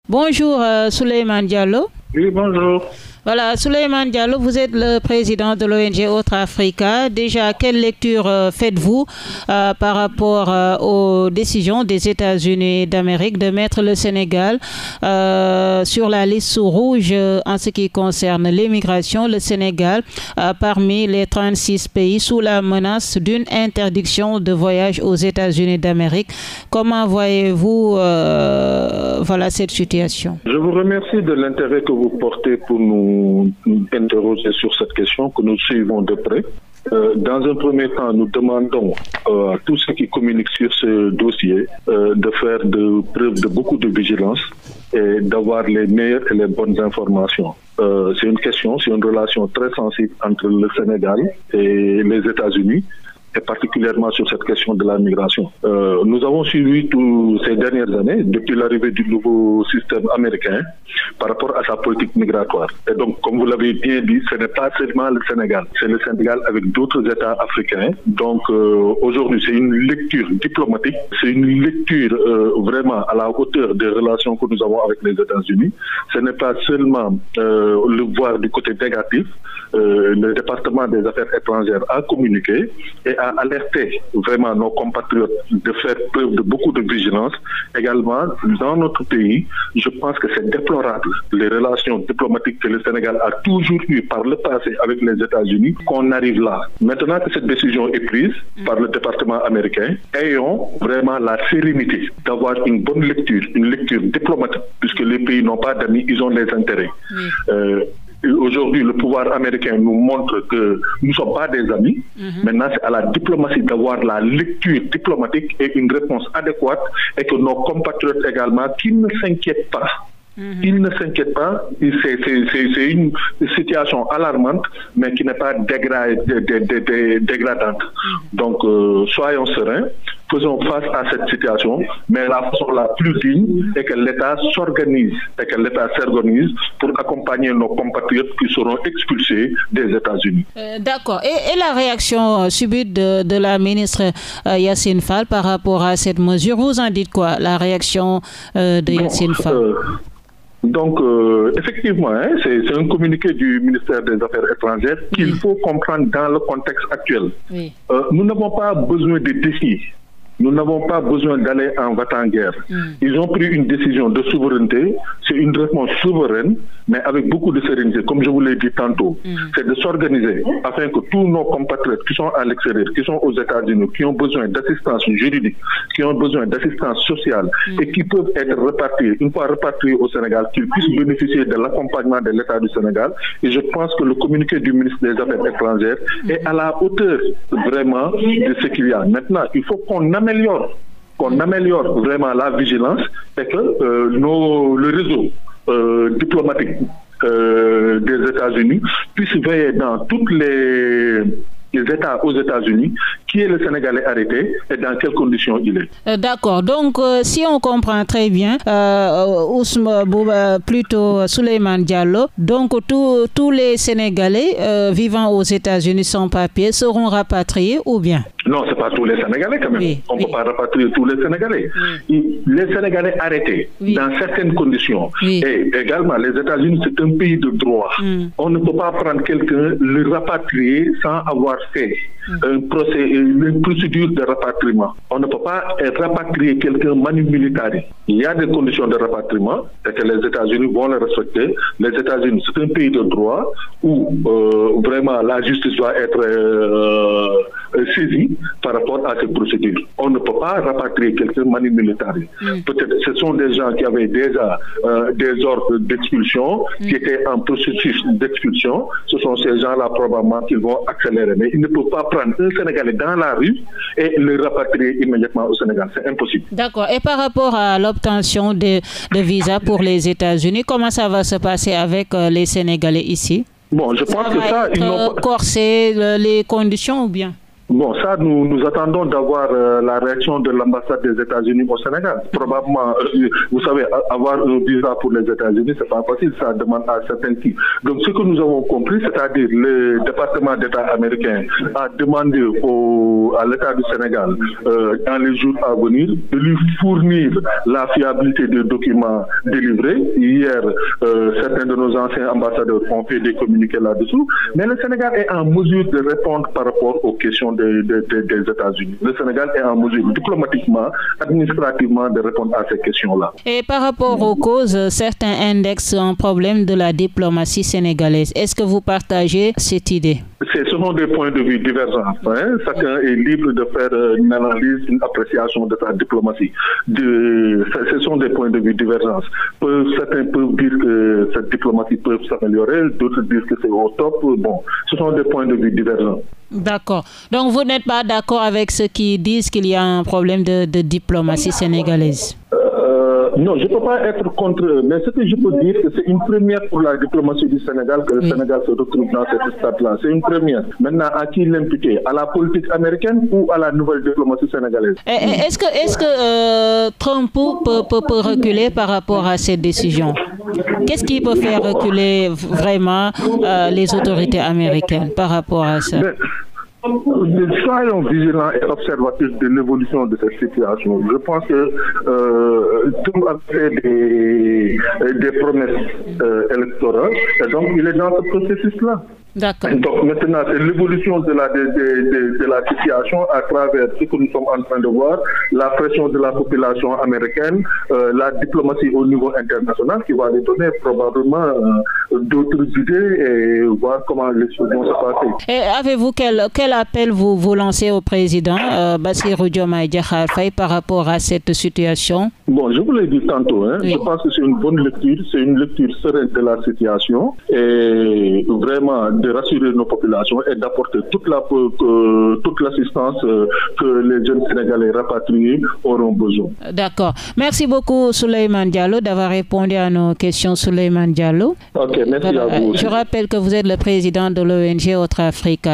Bonjour Souleymane Diallo. Oui, bonjour. Voilà, Souleymane Diallo, vous êtes le président de l'ONG Autre Africa. Déjà, quelle lecture faites-vous par rapport aux décisions des États-Unis d'Amérique de mettre le Sénégal sur la liste rouge en ce qui concerne l'immigration, le Sénégal parmi les 36 pays sous la menace d'une interdiction de voyage aux États-Unis d'Amérique. Comment voyez-vous voilà, cette situation? Je vous remercie de l'intérêt que vous portez pour nous interroger sur cette question que nous suivons de près. Dans un premier temps, nous demandons à tous ceux qui communiquent sur ce dossier de faire preuve de beaucoup de vigilance et d'avoir les meilleures et les bonnes informations. C'est une question, c'est une relation très sensible entre le Sénégal et les États-Unis, et particulièrement sur cette question de la migration. Nous avons suivi tous ces dernières années, depuis l'arrivée du nouveau système américain, par rapport à sa politique migratoire. Et donc, comme vous l'avez bien dit, ce n'est pas seulement le Sénégal, c'est le Sénégal avec d'autres États africains. Donc, aujourd'hui, c'est une lecture diplomatique, c'est une lecture vraiment à la hauteur des relations que nous avons avec les États-Unis. Ce n'est pas seulement le voir du côté négatif. Le département des affaires étrangères a communiqué et a alerté vraiment nos compatriotes de faire preuve de beaucoup de vigilance. Également, dans notre pays, je pense que c'est déplorable les relations diplomatiques que le Sénégal a toujours eues par le passé avec les États-Unis, qu'on arrive là. Maintenant que cette décision est prise par le département américain, ayons vraiment la sérénité d'avoir une bonne lecture, une lecture diplomatique, puisque les pays n'ont pas d'amis, ils ont des intérêts. Aujourd'hui, le pouvoir américain nous montre que nous ne sommes pas des amis. Maintenant, c'est à la diplomatie d'avoir la lecture diplomatique et une réponse adéquate, et que nos compatriotes également, qu'ils ne s'inquiètent pas. Ils ne s'inquiètent pas, c'est une situation alarmante, mais qui n'est pas dégradante. Donc, soyons sereins, faisons face à cette situation, mais la façon la plus digne est que l'État s'organise, pour accompagner nos compatriotes qui seront expulsés des États-Unis. D'accord. Et la réaction subite de la ministre Yacine Fall par rapport à cette mesure, vous en dites quoi, la réaction de Yacine Fall? Donc, effectivement, c'est un communiqué du ministère des Affaires étrangères qu'il faut comprendre dans le contexte actuel. Nous n'avons pas besoin de défis. Nous n'avons pas besoin d'aller en va-t-en-guerre. Ils ont pris une décision de souveraineté. C'est une réponse souveraine, mais avec beaucoup de sérénité, comme je vous l'ai dit tantôt. C'est de s'organiser afin que tous nos compatriotes qui sont à l'extérieur, qui sont aux États-Unis, qui ont besoin d'assistance juridique, qui ont besoin d'assistance sociale et qui peuvent être répartis, une fois répartis au Sénégal, qu'ils puissent bénéficier de l'accompagnement de l'État du Sénégal. Et je pense que le communiqué du ministre des Affaires étrangères est à la hauteur vraiment de ce qu'il y a. Maintenant, il faut qu'on améliore vraiment la vigilance, et que le réseau diplomatique des États-Unis puisse veiller dans tous les États aux États-Unis, qui est le Sénégalais arrêté et dans quelles conditions il est. D'accord. Donc, si on comprend très bien, plutôt Souleymane Diallo, donc tous les Sénégalais vivant aux États-Unis sans papier seront rapatriés ou bien? Non, ce n'est pas tous les Sénégalais quand même. On ne peut pas rapatrier tous les Sénégalais. Les Sénégalais arrêtés dans certaines conditions. Et également, les États-Unis, c'est un pays de droit. On ne peut pas prendre quelqu'un, le rapatrier sans avoir fait une procédure de rapatriement. On ne peut pas rapatrier quelqu'un manu militari. Il y a des conditions de rapatriement et que les États-Unis vont les respecter. Les États-Unis, c'est un pays de droit où vraiment la justice doit être saisie par rapport à ces procédures. On ne peut pas rapatrier quelqu'un manu militari. Peut-être ce sont des gens qui avaient déjà des ordres d'expulsion, qui étaient en processus d'expulsion. Ce sont ces gens-là probablement qui vont accélérer. Mais ils ne peuvent pas prendre un Sénégalais dans la rue et le rapatrier immédiatement au Sénégal. C'est impossible. D'accord. Et par rapport à l'obtention de visas pour les États-Unis, comment ça va se passer avec les Sénégalais ici? Bon, je pense que ça... Corser les conditions ou bien? Bon, ça, nous attendons d'avoir la réaction de l'ambassade des États-Unis au Sénégal. Probablement, vous savez, avoir un visa pour les États-Unis, c'est pas facile, ça demande à certains types. Donc, ce que nous avons compris, c'est-à-dire le département d'État américain a demandé à l'État du Sénégal, dans les jours à venir, de lui fournir la fiabilité des documents délivrés. Hier, certains de nos anciens ambassadeurs ont fait des communiqués là-dessous, mais le Sénégal est en mesure de répondre par rapport aux questions des États-Unis. Le Sénégal est en mesure diplomatiquement, administrativement de répondre à ces questions-là. Et par rapport aux causes, certains indexent un problème de la diplomatie sénégalaise. Est-ce que vous partagez cette idée? Ce sont des points de vue divergents. Chacun est libre de faire une analyse, une appréciation de sa diplomatie. Ce sont des points de vue divergents. Certains peuvent dire que cette diplomatie peut s'améliorer, d'autres disent que c'est au top. Bon, ce sont des points de vue divergents. D'accord. Donc vous n'êtes pas d'accord avec ceux qui disent qu'il y a un problème de diplomatie sénégalaise? Non, je ne peux pas être contre eux, mais ce que je peux dire, c'est que c'est une première pour la diplomatie du Sénégal que le Sénégal se retrouve dans cette stade-là. C'est une première. Maintenant, à qui l'imputer? À la politique américaine ou à la nouvelle diplomatie sénégalaise? Est-ce que Trump peut reculer par rapport à cette décision? Qu'est-ce qui peut faire reculer vraiment les autorités américaines par rapport à ça? Soyons vigilants et observatifs de l'évolution de cette situation. Je pense que Trump a fait des promesses électorales et donc il est dans ce processus-là. D'accord. Donc maintenant, c'est l'évolution de la situation à travers ce que nous sommes en train de voir, la pression de la population américaine, la diplomatie au niveau international qui va lui donner probablement d'autres idées et voir comment les choses vont se passer. Et avez-vous quel appel vous lancez au président Bassirou Diomaye Diakhar Faye par rapport à cette situation? Bon, je vous l'ai dit tantôt, oui. Je pense que c'est une bonne lecture, c'est une lecture sereine de la situation et vraiment de rassurer nos populations et d'apporter toute l'assistance que les jeunes Sénégalais rapatriés auront besoin. D'accord. Merci beaucoup Souleymane Diallo d'avoir répondu à nos questions. Souleymane Diallo. Ok, merci à vous. Je rappelle que vous êtes le président de l'ONG Otra Africa.